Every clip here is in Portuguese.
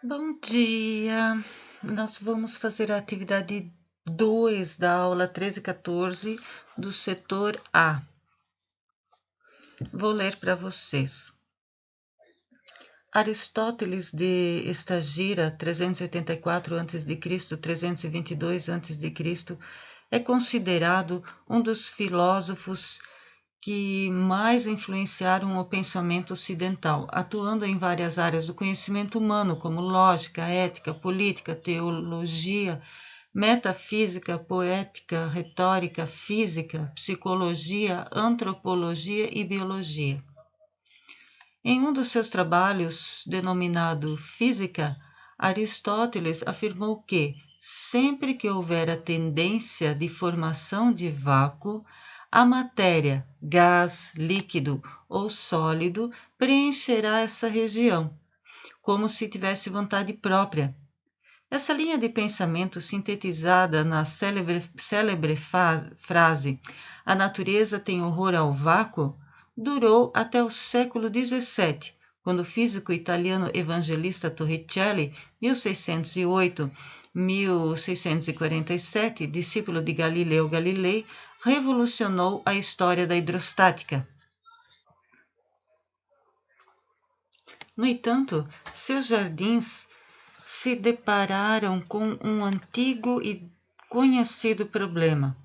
Bom dia! Nós vamos fazer a atividade 2 da aula 13 e 14 do setor A. Vou ler para vocês. Aristóteles de Estagira, 384 a.C., 322 a.C., é considerado um dos filósofos que mais influenciaram o pensamento ocidental, atuando em várias áreas do conhecimento humano, como lógica, ética, política, teologia, metafísica, poética, retórica, física, psicologia, antropologia e biologia. Em um dos seus trabalhos, denominado Física, Aristóteles afirmou que, sempre que houver a tendência de formação de vácuo, a matéria, gás, líquido ou sólido preencherá essa região, como se tivesse vontade própria. Essa linha de pensamento, sintetizada na célebre frase "A natureza tem horror ao vácuo", durou até o século XVII, quando o físico italiano Evangelista Torricelli, 1608-1647, discípulo de Galileu Galilei, revolucionou a história da hidrostática. No entanto, seus jardins se depararam com um antigo e conhecido problema.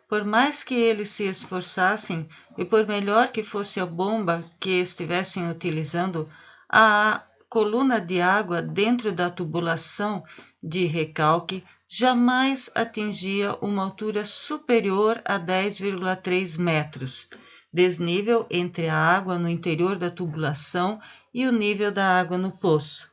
Por mais que eles se esforçassem e por melhor que fosse a bomba que estivessem utilizando, a coluna de água dentro da tubulação de recalque jamais atingia uma altura superior a 10,3 metros, desnível entre a água no interior da tubulação e o nível da água no poço.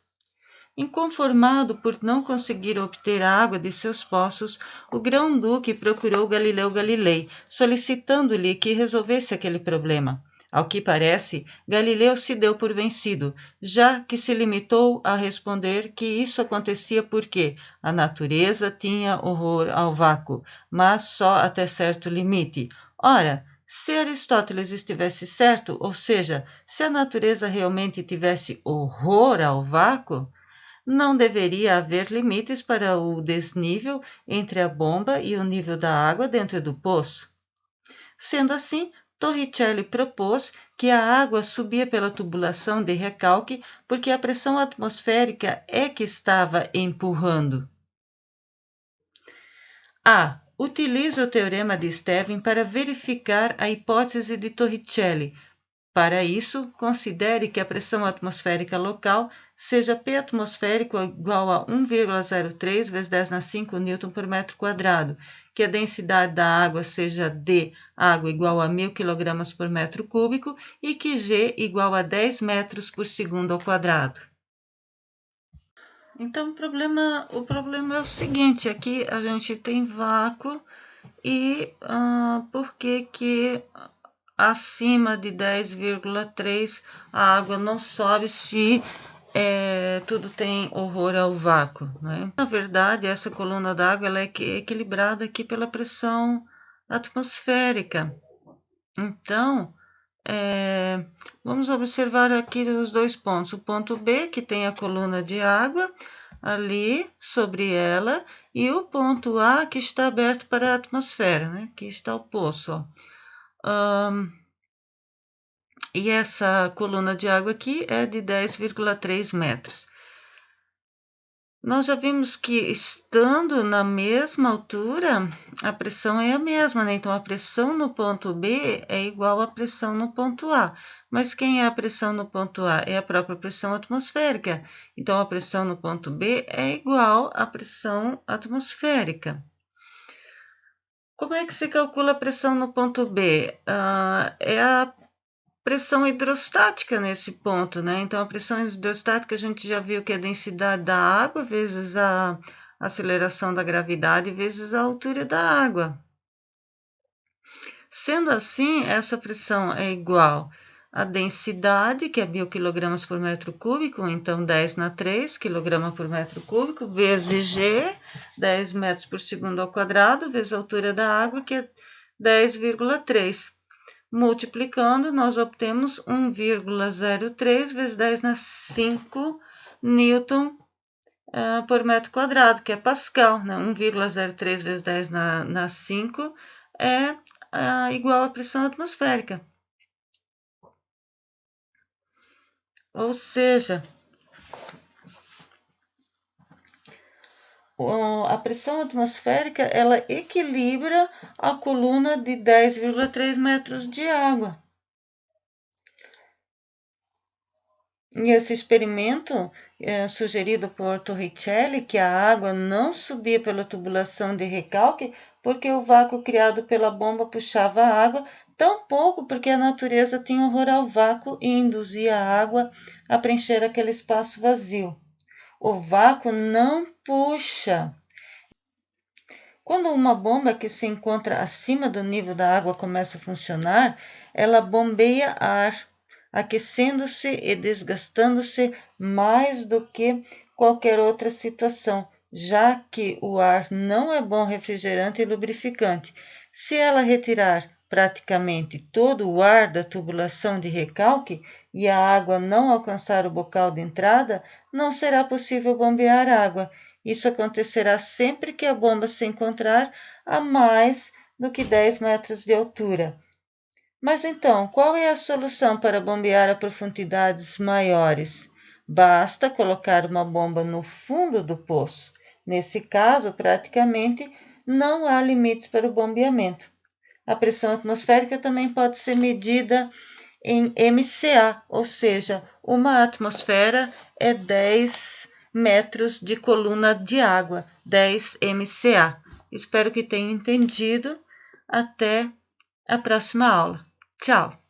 Inconformado por não conseguir obter a água de seus poços, o grão-duque procurou Galileu Galilei, solicitando-lhe que resolvesse aquele problema. Ao que parece, Galileu se deu por vencido, já que se limitou a responder que isso acontecia porque a natureza tinha horror ao vácuo, mas só até certo limite. Ora, se Aristóteles estivesse certo, ou seja, se a natureza realmente tivesse horror ao vácuo, não deveria haver limites para o desnível entre a bomba e o nível da água dentro do poço. Sendo assim, Torricelli propôs que a água subia pela tubulação de recalque porque a pressão atmosférica é que estava empurrando. A. Utilize o teorema de Stevin para verificar a hipótese de Torricelli. Para isso, considere que a pressão atmosférica local seja P atmosférico igual a 1,03 vezes 10 na 5 Newton por metro quadrado, que a densidade da água seja D água igual a 1.000 kg por metro cúbico e que G igual a 10 metros por segundo ao quadrado. Então, o problema é o seguinte, aqui a gente tem vácuo e por que acima de 10,3 a água não sobe se tudo tem horror ao vácuo, né? Na verdade, essa coluna d'água ela é equilibrada aqui pela pressão atmosférica. Então, vamos observar aqui os dois pontos. O ponto B, que tem a coluna de água ali sobre ela, e o ponto A, que está aberto para a atmosfera, né? Aqui está o poço, ó. E essa coluna de água aqui é de 10,3 metros. Nós já vimos que, estando na mesma altura, a pressão é a mesma, né? Então, a pressão no ponto B é igual à pressão no ponto A. Mas quem é a pressão no ponto A? É a própria pressão atmosférica. Então, a pressão no ponto B é igual à pressão atmosférica. Como é que se calcula a pressão no ponto B? É a pressão hidrostática nesse ponto, né? Então, a pressão hidrostática a gente já viu que é a densidade da água vezes a aceleração da gravidade vezes a altura da água. Sendo assim, essa pressão é igual à densidade, que é 1.000 kg por metro cúbico, então 10 na 3 kg por metro cúbico, vezes G, 10 metros por segundo ao quadrado, vezes a altura da água, que é 10,3. Multiplicando, nós obtemos 1,03 vezes 10 na 5 Newton por metro quadrado, que é Pascal, né? 1,03 vezes 10 na 5 é igual à pressão atmosférica. Ou seja, a pressão atmosférica ela equilibra a coluna de 10,3 metros de água. E esse experimento sugerido por Torricelli, que a água não subia pela tubulação de recalque, porque o vácuo criado pela bomba puxava a água, tampouco porque a natureza tinha horror ao vácuo e induzia a água a preencher aquele espaço vazio. O vácuo não puxa. Quando uma bomba que se encontra acima do nível da água começa a funcionar, ela bombeia ar, aquecendo-se e desgastando-se mais do que qualquer outra situação, já que o ar não é bom refrigerante e lubrificante. Se ela retirar praticamente todo o ar da tubulação de recalque e a água não alcançar o bocal de entrada, não será possível bombear água. Isso acontecerá sempre que a bomba se encontrar a mais do que 10 metros de altura. Mas então, qual é a solução para bombear a profundidades maiores? Basta colocar uma bomba no fundo do poço. Nesse caso, praticamente não há limites para o bombeamento. A pressão atmosférica também pode ser medida em MCA, ou seja, uma atmosfera é 10 metros de coluna de água, 10 MCA. Espero que tenham entendido. Até a próxima aula. Tchau!